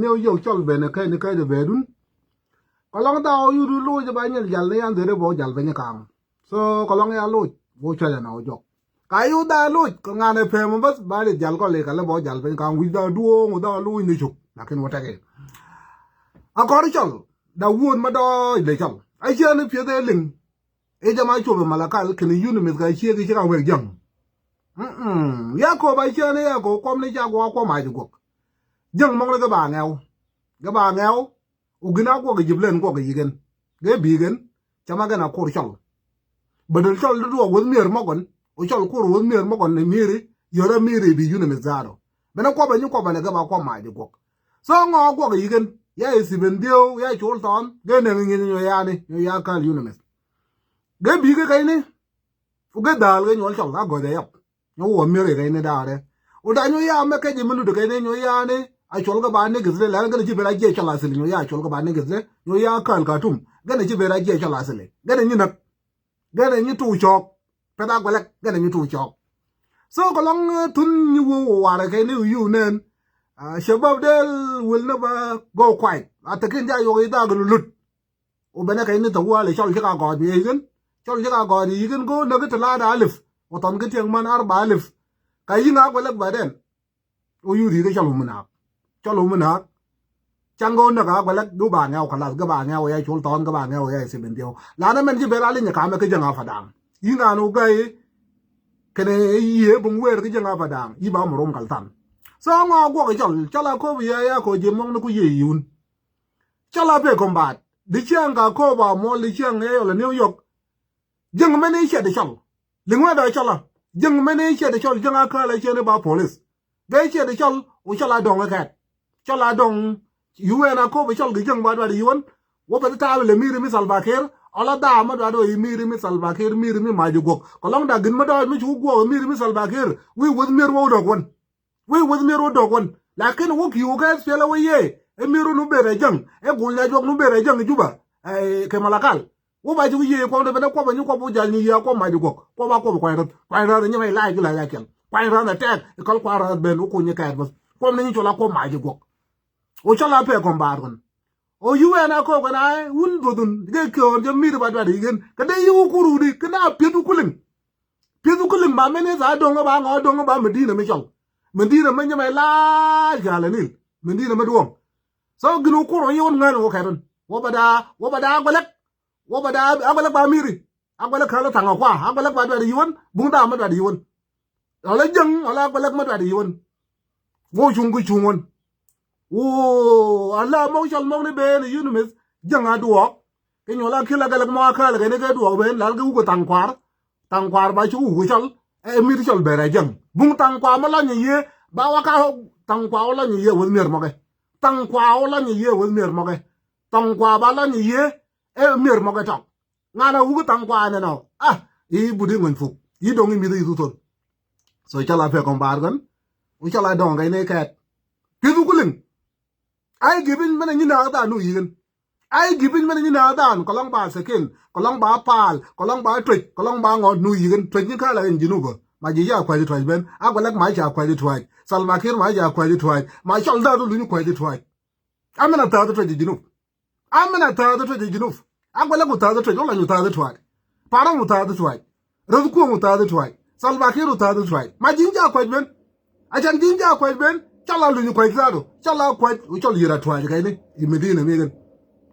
New York chol bene kai de bedun kolong ta o yuru lo je banyel jal ne yan de bo jal benya kam so kolong ya lo bo cha na o jok kayu da lo ko ngane pe mo bas ba de jal ko le kala bo jal benya kam wi da duo ngo da lo ni chuk na ken wata ke a ko chol da won ma do le chol ai che ne pye de ling e jama chu be malakal ken yunu me ga che ga ga wer jang ya ko ba che ne ya ko kom ne ja ko ma ju ko jang mong le ga ba ngeo ugina ko ga jiblen ko ga yigen ga bigen chama ga na ko chol badal chol do wo mier mogon o chol ko wo mier mogon ne miri yora miri bi yune mezaro bena ko ba nyu ko ba ne ga ba ko ma di ko so ngo ko ga yigen ya isi bendio ya chol ton ga ne ngi nyo ya ni nyo ya ka yune mes ga bi ga kai ne fu ga dal ga nyo chol ga go de yap nyo wo mier ga ne da re o da nyo ya me ka ji mulu de ga ne nyo ya ne a chol ga ba ne gizle la ga ji bela je chala sile nyo ya chol ga ba ne gizle nyo ya kan ka tum ga ne ji bela je chala sile ga ne nak ga ne tu chok pe da gwa ga ne tu chok so ko long tun ni wo wa ra ke ni yu nen shabab del will never go quiet atakin ja yo da ga lut o bena ka ni to wa le chol ga go bi yin chol ga go di yin go na ga la da alif o ton ga tiang man arba alif ka yin ga gwa ba den o yu ri ga chol mu na cho lu mình hả chẳng có nữa cả vậy đu bà nghèo khẩn là cái bà nghèo ấy chốn tòn cái bà nghèo ấy xem bên tiêu là nó mình chỉ biết là lên nhà cả mấy cái dân phá đảng ý là nó cái này ý bung quê cái dân phá đảng ý bảo một rong cả tan sao ngõ qua cái cho là có vì ai có gì mong nó có gì yun cho là về combat đi chiang cả có vào mall đi chiang ấy là New York dân mình ấy sẽ để cho linh hoạt để cho là dân mình ấy sẽ để cho dân cả lại chơi bảo police cái sẽ để cho là đong cái cho là dong UN ko be chol gijang ba da yuan wo ba ta le miri mi Salva Kiir ala da ma da do miri mi Salva Kiir miri mi ma ju gok ko long da gin ma do mi chu go miri mi Salva Kiir we with mir wo dog won lakin wo ki wo ga fela we ye e miru nu bere jang e gun la jok nu bere jang juba e ke malakal wo ba ju ye ko de ba ko ba ni ko bu jal ni ya ko ma ju gok ko ba ko ra ni mai lai la kel kwai ra na tek ko kwa ra ben ko ni ka ba ko ni chola ko ma ju gok o chala pe kombar kon o UN ko kana un dodun ge ko je mir ba da digen kada yu kuru di kana pedu kulin ba mene za donga ba ngo donga ba medina me chol medina me nyama la jala nil medina me duom so gnu kuru yon ngal o karon wo bada agbalak ba miri agbalak kala tanga kwa agbalak ba da yuan bunda ma da yuan ala jang ala agbalak ma da yuan wo chungu chungon o Allah mo shal mo ne be ne yunumis janga duo ke nyola kila gala mo akala ke ne ke duo ben lal ke ko tangkwar ba chu ko shal e mi shal be ra jang bung tangkwa ma la ni ye ba wa ka tangkwa la ni ye wol mer mo ke tangkwa la ni ye wol mer mo ke tangkwa ba la ni ye e mer mo ke tok ngana wu tangkwa ne no i budi ngun fu i dong mi du ton so chala pe kombar gan u chala dong ga ne ke pidu kulin ai gibin mana ni na da nu yin ai gibin mana ni na da kolong ba sekin kolong ba pal kolong ba trick kolong ba ngod nu yin trick ni kala en jinu go ma ji ya kwa ji trick ben agwalak ma ja kwa ji trick Salva Kiir ma ja kwa ji trick ma chal da lu ni kwa ji trick amana ta da trick jinu agwalak mu ta da trick ola ni ta da trick para mu ta da trick razu ko mu ta da trick Salva Kiir ta da trick ma ji ja kwa ben a jan ji ja kwa ben chala lu ni kwa zaro chala kwa chol yira twa ga ni medina megen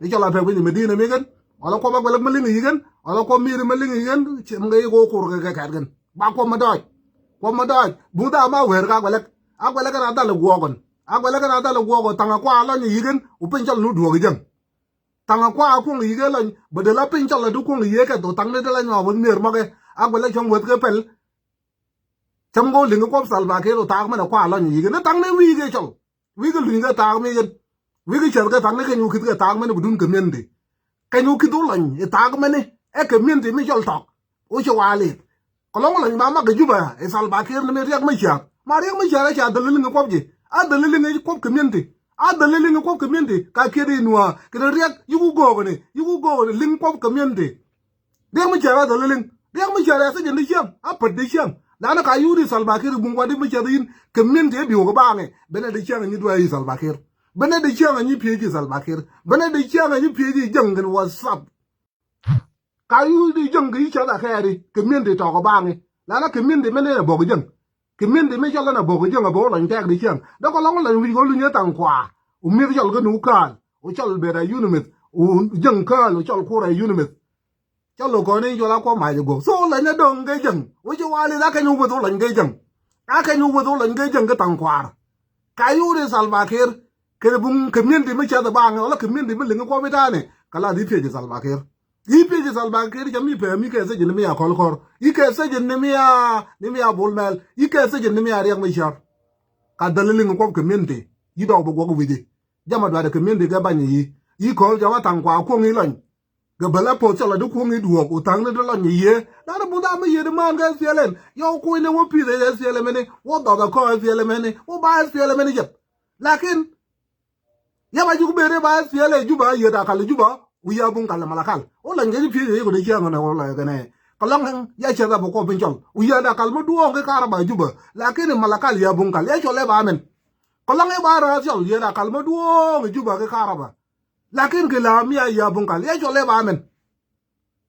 ni chala pe ni medina megen wala ko ba gala malingi yigen wala ko miri malingi yigen ngai go ko ga ka gan ba ko ma doj bu da ma wer ga gala ga da lu gogon agwala ga da lu gogo tanga kwa la ni yigen u pen chal nu duo ga jang tanga kwa ko ngi yigen la badala pen chal du ko ngi ye ka do tang ne da la nyaw won mer ma ga agwala chong wet ga pel chăm ngô linh có Salva Kiir rồi tao mới là qua lo gì cái nó tăng lên vi cái chồng vi cái linh cái tao mới cái vi cái chuyện cái tăng lên cái nhu cái tao mới nó đun cái miên đi cái nhu cái đó là cái tao mới này cái miên thì mới cho tao ôi cho ai liền còn lúc là ba má cái chú bà Salva Kiir nó mới riêng mấy chuyện mà riêng mấy chuyện là chuyện dalil linh có gì dalil linh có cái miên thì dalil linh có cái miên thì cái kia đi nua cái nó riêng you go này linh có cái miên thì riêng mấy chuyện là dalil linh riêng mấy chuyện là sẽ nhận đi xem bắt đi xem lana ka yuri Salva Kiir bungwa di machadin community bi ko baange bena de chang ni do ay Salva Kiir bene de chiang ni piji salbakir bene de chiang ni piji jangan whatsapp kayu di jang gi cha da khairi kemin de to ko bangi la na kemin de mene bo jang kemin de me cha la na bo jang bo lan tek di chiang da ko long lan wi go lu nya tang kwa mi chal ga nu kan o chal be da unimit o jang ka lo chal ko ra unimit chal lo ko ni jo la ko mai go so la na dong ge jang o jo wa le da ka nu bo lan ge jang a ka nu bo lan ge jang ga tang kwa kayu de salbakir ke bung kemin de me cha da bangi la kemin de me le ko be da ne kala di piji salbakir ipi salbakir jami pe mi ke se jin mi ya kol kor I ke se jin mi ya bolmel I ke se jin mi ya riak mi shar ka dalilin ko community yi do bo go widi jama da community ga bani yi ko jama tan kwa ko ngi lon ga bala po chala du ko ngi duok utang ne do lon yi da bu da mi yi de man ga fielen yo ko ne wo pi de fielen mene wo do da ko fielen mene wo ba fielen mene jep lakin ya ba ju bere ba fielen juba yi da kal juba uya bung kala malakal o la ngi pi ko de chiang na wala ga ne kalong ya cha da ko pinchol uya da kal mo duo ke kara ba juba lakin malakal ya bung kal ya chole ba men kalong e ba ra chol ya da kal mo duo ngi juba ke kara ba lakin ke la mi ya bung kal ya chole ba men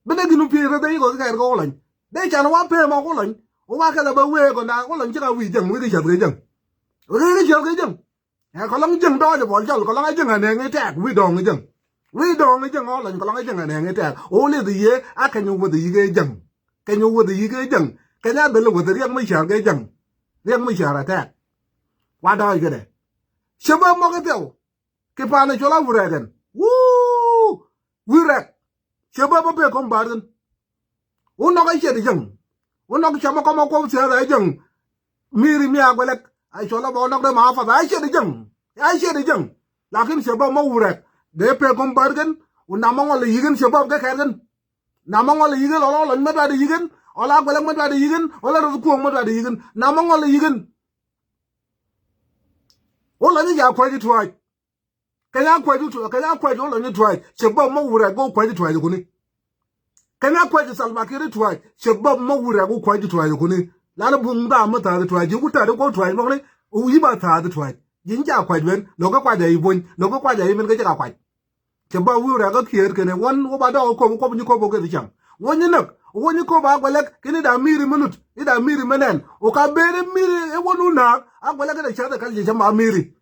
bene ginu pi re de ko ka ko lan de cha na wa pe ma ko lan o ba ka la ba we ko na ko lan cha wi jang wi de cha ge jang ri cha ge jang ya kalong jang do de bo chol kalong jang ne ngi tak wi do ngi jang we don't get all and colong jang and hang it out. Only the year I can you with the ye jung. Can you with the ye jung? Can I believe with the young Michel gay jung? Young Michel attack. What are you get it? Shabba Mogatel. Kipana Chola Wuragan. Woo! Wurak. Shabba Pay Combatant. Who knock I shed a young? Who knock Chamakama comes here a young? Miri Miagwelek. I shall have one of them half of I shed a young. I shed a young. Like him Shabba Wurak. They pay combargan, Unamong all the Yigan Shabab Gagan. Namong all the Yigan, all and Meta the Yigan, all our Meta the Yigan, all of the Kuang Meta the Yigan, Namong all the Yigan. All of the are quite right. Can I quite all on it right? Shabab Mo would I go quite right, Kuni? Can I quite the Salmakiri try? Shabab Mo would I go quite to try the Kuni? Lana Bunda Mata the try, you would try to go try, Molly, Uyibata the try. Jinja quite well, no go quite a one, no go quite a even get a quite. Chaba we ra ga kier kene one wo ba da ko ni ko bo ke chang woni nak woni ko ba gwalek kini da miri minute ida miri menen o ka bere miri e wonu na agwalek da cha da kal je jama miri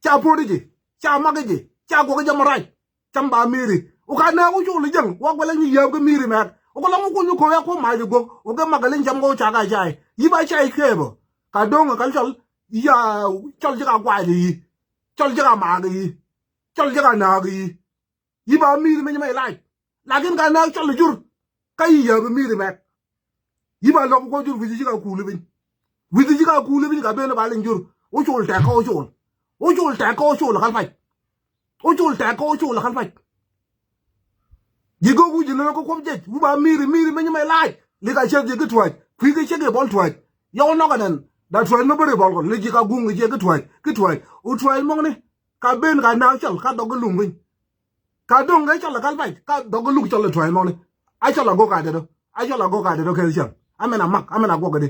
cha podiji cha magaji cha go jama rai chamba miri o ka na ko juli jang wa gwalek ni yab ga miri mak o ko la ko ko ya ko ma go o ga magalin jam go cha ga jai yi ba chai kebo ka dong ka chol ya chol ja kwa ji chol ja ma gi chol jaga na gi yiba mi me mai lai lakin ga na chol jur kai ya mi mak yiba lo ko jur wi jiga ku lebin ga be na ba len jur o chol ta ko chol khal fai o chol ta ko chol khal fai yigo gu jina ko je bu ba mi me mai lai li ga che je ga twai ku ga che ga bol twai yo no ga nan da twai no bere bol ko li jiga gu ngi je ga twai o twai mo ne ka ben ka na chal ka dog lum win ka dong ga chal ka bai ka dog lu chal twai mo ni a chal go ka de do ke chal amena go ga de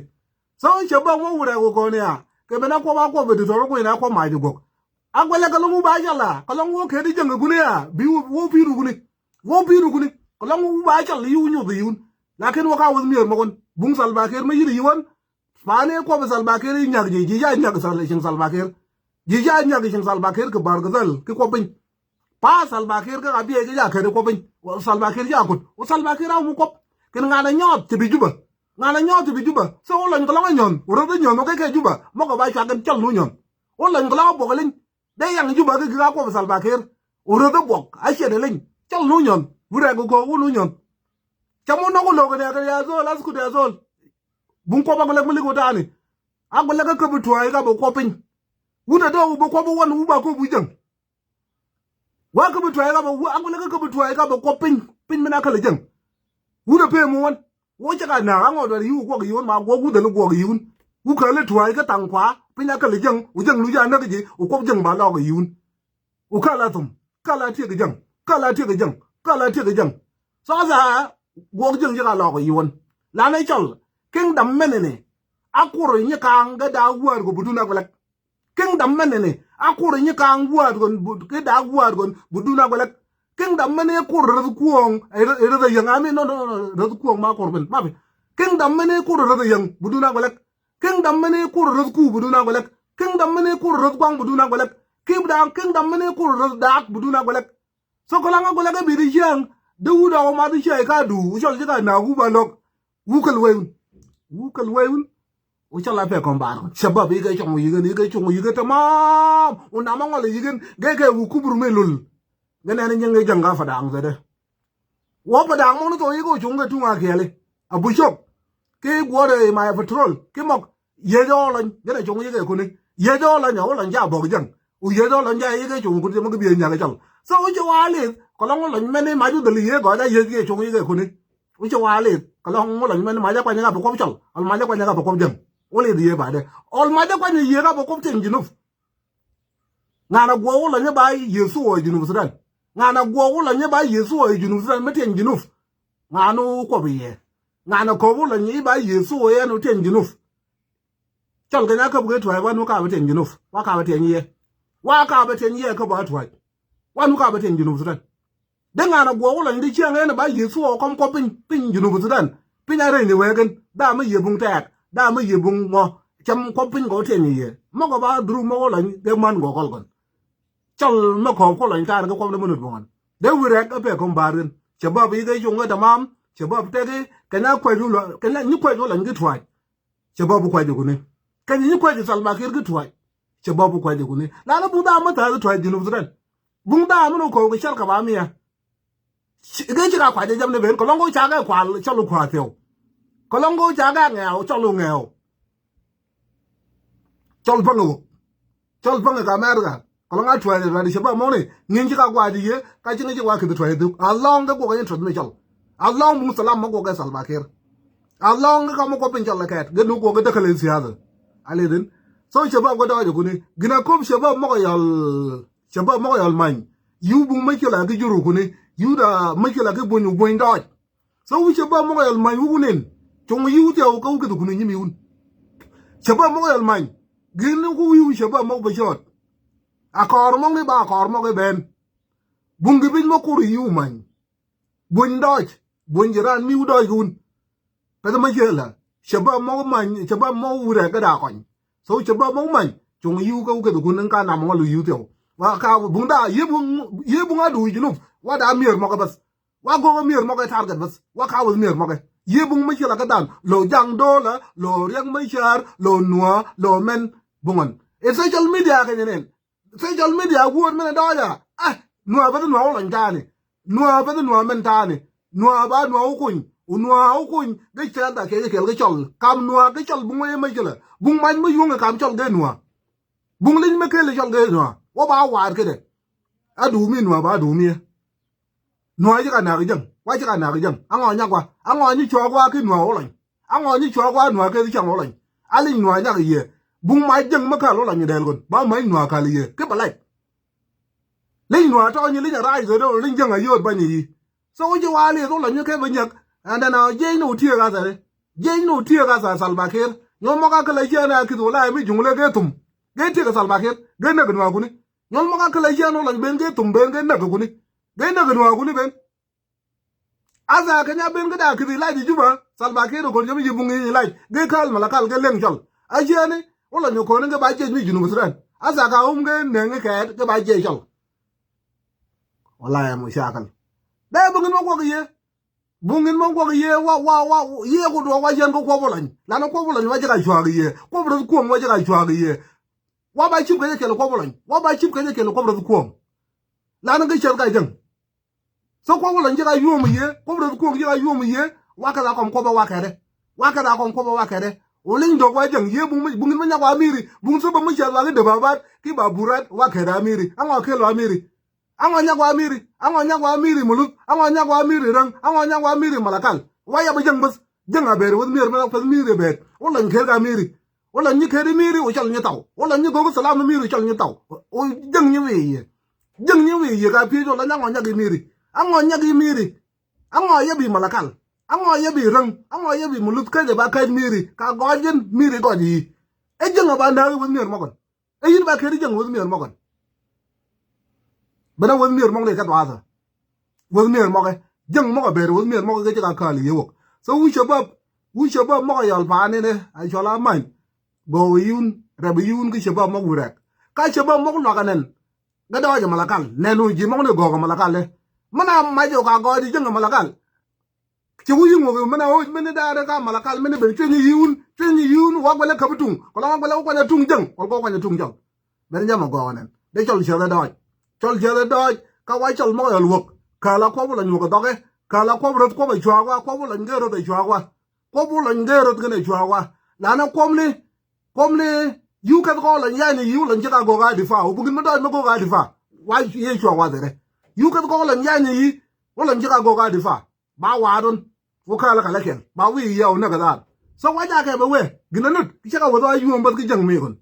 so che ba wo wure go ne ya ke be na ko ba ko be do ro ko na ko ma de go agwele ka lu ba chala ka lu ke di jang gu ne ya bi wo pi ru gu ni ka lu ba chal yu nyu bi yun lakin wo ka wo mi mo kon bung Salva Kiir me yiri yun fa ne ko be Salva Kiir nyag ji ja nyag Salva Kiir Jija nyagi sing Salva Kiir ke bargazal ke ko pin pa Salva Kiir ka abi ke ja ke ko pin o Salva Kiir ja ko o Salva Kiir mu ko ken ngana nyot ti bi juba so o lan kala nyon o ro nyon ke juba mo ko ba cha gan chal nu nyon o lan kala bo galin de yang juba ke ga ko Salva Kiir o ro do bok a che de lin chal nu nyon wure ko nu nyon chamo no ko lo ke ya zo las ku de zo bun ko ba galak mali ko tani a ko la ka bu tuai ka bo ko pin Wuda do bo ko bo won uba ko bujang wa ko bitwa ga bo angole ko bitwa ga bo ko pin mena kala jang wuda pe mo won wo cha ga na ngo do yu ko gi won ma go wuda lu go gi yun u ka le twa ga tang kwa pin kala jang u jang lu ja na gi u ko jang ba lo gi yun u kala tum kala ti gi jang so za go jang ga lo gi yun la na chol king dam menene akuru ni kang ga da war go buduna ko kingdom mene akure ni kan word gon ke da word gon buduna golek kingdom mene kur ru kuong ere da yang ami no ru kuong ma kur ben mabe kingdom mene kur ru yang buduna golek kingdom mene kur ru ku buduna golek kingdom mene kur ru kwang buduna golek kingdom mene kur ru dak buduna golek so kolanga golek bi di yang du da ma di che ka du so ji ka na hu ba lok wukal wayun o chala pe kon bar shabab yi ga chong yi ga tamam o na ma ngol yi ge wu kubru me lul ngene ne nyenge janga fa dang zede wo pa dang mo no to yi go chung ga tunga kele abu shop ke gore my patrol ke mok ye jo lan ngene chung yi ga ku ni ye jo lan yo lan ja bo jang u ye jo lan ja yi ga chung ku mo ga bi nya ga chal so o jo wale ko long lan me ne ma ju de li ye go da ye ge chung yi ga ku ni u jo wale ko long mo lan me ne ma ja kwa nya ga ko chal al ma ja kwa nya ga ko jang ole di ye ba de ol ma ja kwa nya ye ga ko tin jinuf ngana go lan ye ba yesu o jinuf sudan ngana go la nye ba yesu o junuf san meten junuf ngano ko biye ngana ko la nye ba yesu o ya no ten junuf chal ganya ka buge twa wanu ka meten junuf wa ka meten ye ka ba twa wanu ka meten junuf san de ngana go la ndi chiang ne ba yesu o kom ko pin junuf san pin are ni wegen da ma ye bung tak da ma ye bung mo cham ko pin go ten ye mo ko ba dru mo la de man go kol gon chal ma ko la ta ko de munut bon de wure ka pe kon barin shabab yi ga yunga da mam shabab te ge kana ko ju kana ni ko ju la ngi twai shabab ko de kune kan ni ko ju salba kir gi twai shabab ko de kune la la bu da ma ta twai dinu zran bung da mu ko ga shar ka ba miya ge ji ka kwa de jam ne ben ko longo cha ga kwa chalu kwa teo ko longo cha ga ngao chalu ngao chol pango ka merga kolonga twa de radi shaba mone nginji ka gwa di ye ka jinga ji wa ke twa de along ga go ga intro me chal along mu salam mo go ga salba kir along ga mo ko pin chal ka ga nu go ga de kale siya ale den so shaba go da de kuni gina kom shaba mo ko yal man yu bu me kila ga juru kuni yu da me kila ga bonu go inda so wi shaba mo ko yal man wu nen chong yu te o ko ga kuni ni mi un shaba mo ko yal man gina ko yu shaba mo ba shot akor mo ngi ba akor mo ben bungi bin mo kuri yu man bun doj bun jiran mi u doj gun ka ma jela shaba mo man shaba mo wure ka da kon so shaba mo man chung yu ka ka gun ka na mo lu yu teo wa ka bun da ye bun adu jinu wa da mier mo ka bas wa go mier mo ka target bas wa ka wa mier mo ka ye bun ma jela ka dan lo jang do la lo riang ma char lo nuwa lo men bungon social media ka nenen social media word mena doja nuwa ba nuwa lan tane nuwa ba nuwa men tane nuwa ba nuwa ukun ga chel da ke ga chol kam nuwa ga chol bung me jela bung man mu yunga kam chol ga nuwa bung lin me ke le chol ga nuwa wa ba war ke de adu mi nuwa ba du mi nuwa ji ka na ga jang wa ji ka na ga jang ango nya kwa ango ni chwa kwa ke nuwa olan ango ni chwa kwa nuwa ke chang olan ali nuwa nya ga ye bung mai jeng ma ka lo la ni del gon ba mai nuwa ka liye ke balai le nuwa to ni le ja rai zo do le jeng a yot ba ni so ji wa le zo la ni ke ba nyak anda na je no tie ga sa salba kir no mo ka la je na ki do la mi jung le ge tum ge tie ga salba kir ge na nuwa ku ni no mo ka la je no la ben ge tum ben ge na ku ni ge na nuwa ku ni ben aza ka nya ben ge da ki la di juba salba kir ko ni mi bung ni la ge kal malakal ge leng chol a je ni wala nyoko nga ba je mi junu musran asa ka umge nenge ka ga ba je chal wala ya mo shakal da bungin mo ko ye wa ye ko do wa jan ko bolan la no ko bolan wa je ka shwa ye ko bro ko mo je ka shwa ye wa ba chip ka je ko bolan wa ba chip ka je ko bro ko la no ga chal ka jang so ko bolan je ka yu mo ye ko bro ko je ka yu mo ye wa ka la ko ba wa ka de olin do kwa jang ye bungin manya kwa amiri bung so ba mu sha la de babat ki ba burat wa ka da amiri ango ke lo amiri ango nya kwa amiri mulut ango nya kwa amiri rang ango nya kwa amiri malakal wa ya ba jang bas jang aber wad mir ma fa miri bet olan ke ga amiri olan ni ke de miri o chal ni taw olan ni go salam miri chal ni taw o jang ni we ye ka pi do la ango nya gi miri ango ya bi malakal ango ye bi rang ango ye bi mulut ka de ba ka miri ka gojen miri godi e jenga ba na wi mir mo kon e yin ba keri jang wuz mier mo kon bana wuz mier mo le kat waza wuz mier mo ke jang mo ber wuz mier mo ke ka kali yo so wu shabab mo yal pa ne ai chola man go yun rab yun ki shabab mo wurek ka shabab mo lo kanen ga do ja malakal nenu ji mo ne go ga malakal le mana ma jo ka go di jang malakal ci wu yin wo mana o mene da ka malakal mene be tni yun wa gele kabutung ko la gele ko na tung jang ko na tung jang ben jam go nen de chol jere do ka wa chol mo yal wok ka la ko la nyu ko doge ka la ko ro ko ba chwa wa ko la ngero de chwa wa ko bu la ngero de ne chwa wa la na komle yu ka ko la ya ni yu la jika go ga di fa o bu ma do ma go ga di fa wa ye chwa wa de yu ka ko la ya ni yi wala jika go ga di fa ba wa don wo ka la ken ba wi ya o na ga da so wa ja ke ba we gina nut ki ka wo do yu mo ba ki jang mi kon